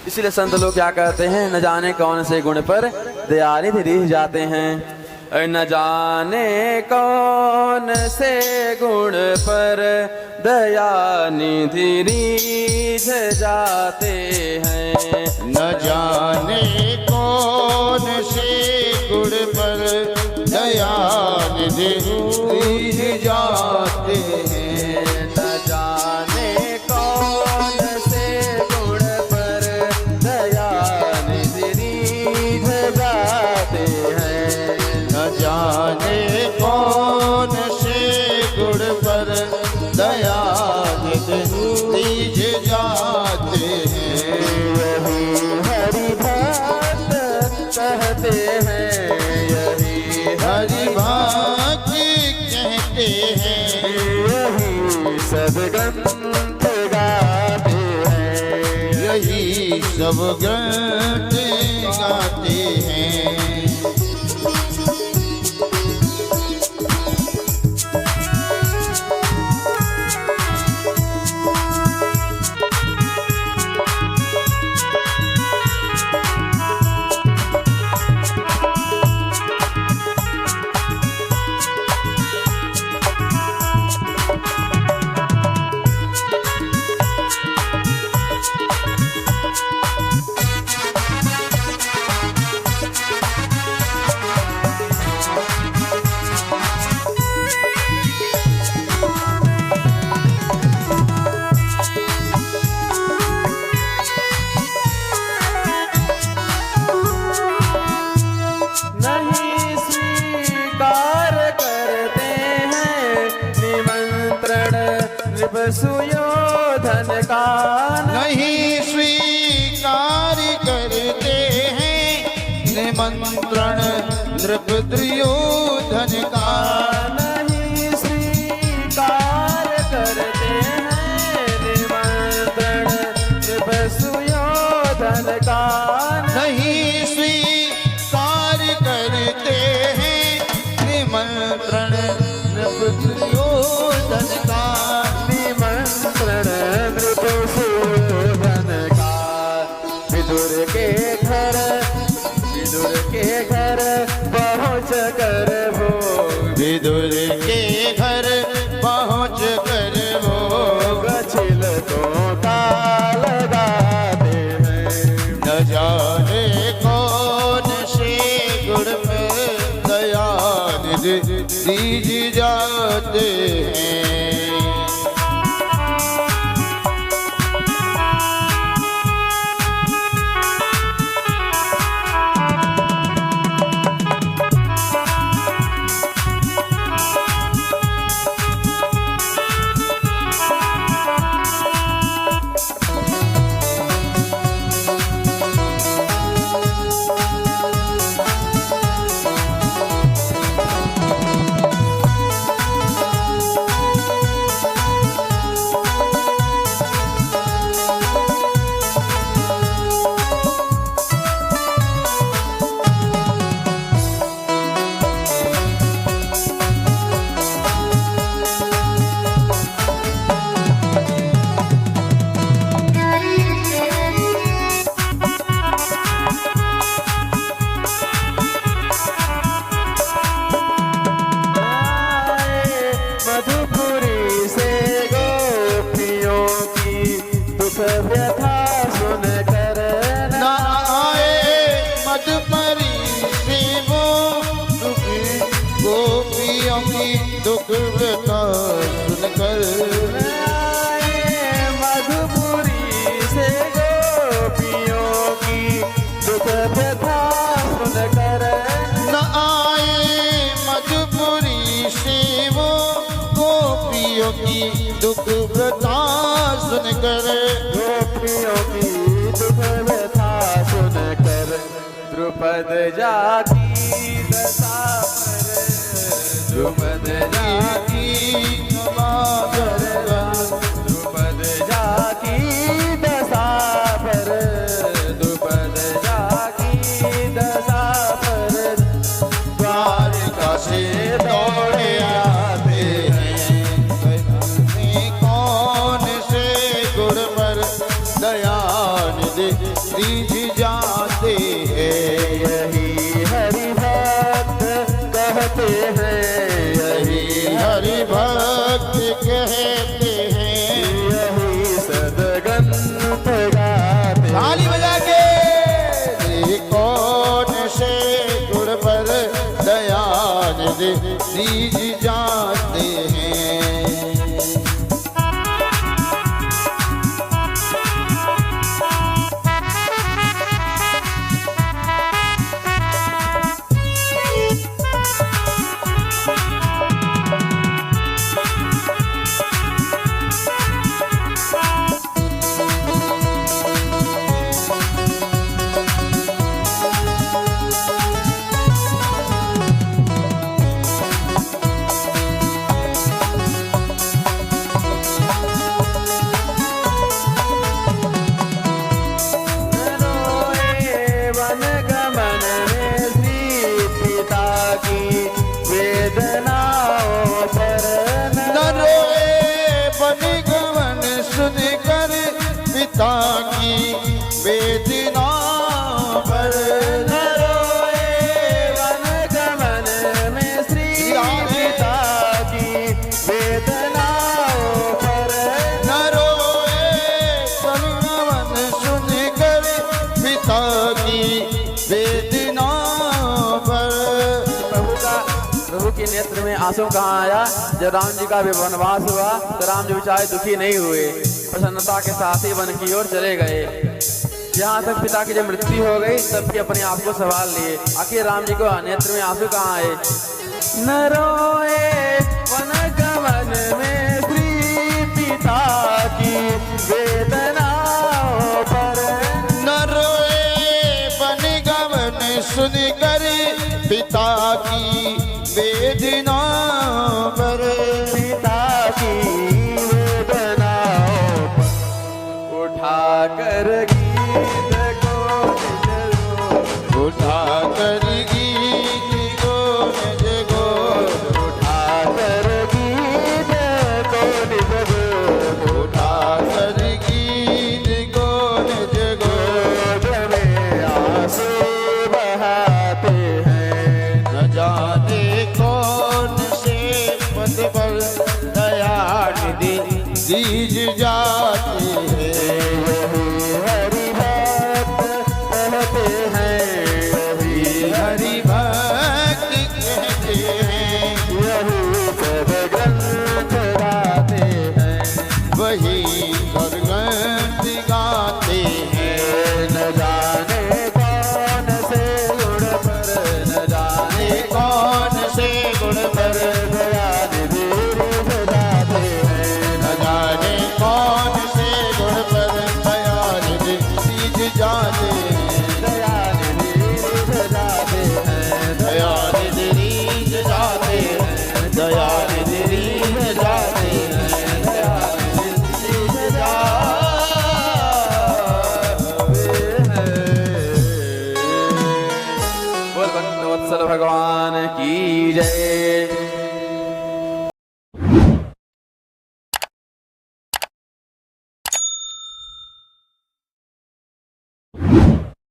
इसलिए संत लोग क्या कहते हैं, न जाने कौन से गुण पर दयानिधि रिझ जाते हैं। न जाने कौन से गुण पर दयानिधि रिझ जाते हैं। न जाने कौन से गुण पर दयानिधि रिझ जाते हैं। न जाने कौन से गुण पर दयानिधि रिझ जाते हैं। न जाने कौन से गुण पर दयानिधि रिझ जाते हैं। यही हरि भक्त कहते हैं, यही हरि भक्ति कहते हैं। यही सब ग्रंथ गाते हैं। यही सब ग्रंथ गाते हैं। नहीं स्वीकार करते हैं निमंत्रण नृप सुयोधन का। नहीं स्वीकार करते हैं निमंत्रण नृप दुर्योधन का। नहीं स्वीकार करते हैं निमंत्रण नृप सुयोधन का। नहीं स्वीकार करते हैं निमंत्रण नृप दुर्योधन का। निमंत्रण नृप सुयोधन का। विदुर के घर पहुँच कर वो, विदुर के घर पहुँच कर वो छिलकों का लगाते हैं। न जाने कौन से गुण में दयानिधि रिझ जाते हैं। मधुपुरी से गोपियों की दुख व्यथा सुन कर न आए मधुपरी से वो दुखी गोपियों की दुख व्यथा सुनकर। मधुपुरी से गोपियों की दुख व्यथा सुन कर। न आए मधुपुरी से वो गोपियों की दुख व्यथा सुनकर। गोपियों की दुख व्यथा सुन कर द्रुपद जाकी दशा पर, द्रुपद जाकी क्षमा कर। द्रुपद जाकी दशा पर, द्रुपद जाकी दशा पर द्वारका से दौड़े आते हैं। कौन से गुण पर दया निधि रीझ जाते हैं। यही हरि भक्त कहते हैं, यही हरि भक्त कहते हैं। यही सदग्रंथ गाते। ताली बजा के ये कौन से गुण पर दया निधि रीझ जाते हैं। पिता की वेदना पर न रोए वन गमन में श्री पिता की वेदनाओं पर। न रोए वन गमन सुनकर पिता की वेदना पर। प्रभु के नेत्र में आंसू कहाँ आया? जब राम जी का वनवास हुआ तो राम जी बेचारे दुखी नहीं हुए, प्रसन्नता के साथ ही वन की ओर चले गए। यहाँ तक पिता की जब मृत्यु हो गई तब भी अपने आप को संभाल लिए। आखिर राम जी को नेत्र में आंसू कहाँ आए? न रोए वन गमन में श्री पिता की वेदनाओं पर। न रोए वन गमन सुनकर पिता की वेदना पर। पिता की वेदनाओं पर उठाकर गीत को निज गोद। उठाकर गीत को निज गोद। उठाकर गीत को निज गोद। उठाकर गीत को निज गोद। गोद में आंसू बहाते हैं। न जाने कौन से पद पर दया निधि रीझ जाते हैं। हरि भक्त कहते हैं, यही हरि भक्त कहते हैं। यही सदग्रंथ गाते हैं। वही सदग्रंथ गाते हैं। न जाने कौन से गुण पर, न जाने कौन से गुण पर दया निधि रीझ जाते हैं। न जाने कौन से गुण पर दया निधि रीझ जाते हैं। दया निधि रीझ जाते हैं। दया निधि रीझ जाते हैं। दया निधि रीझ जाते हैं। दया निधि रीझ जाते हैं। बोल भक्तवत्सल भगवान की जय।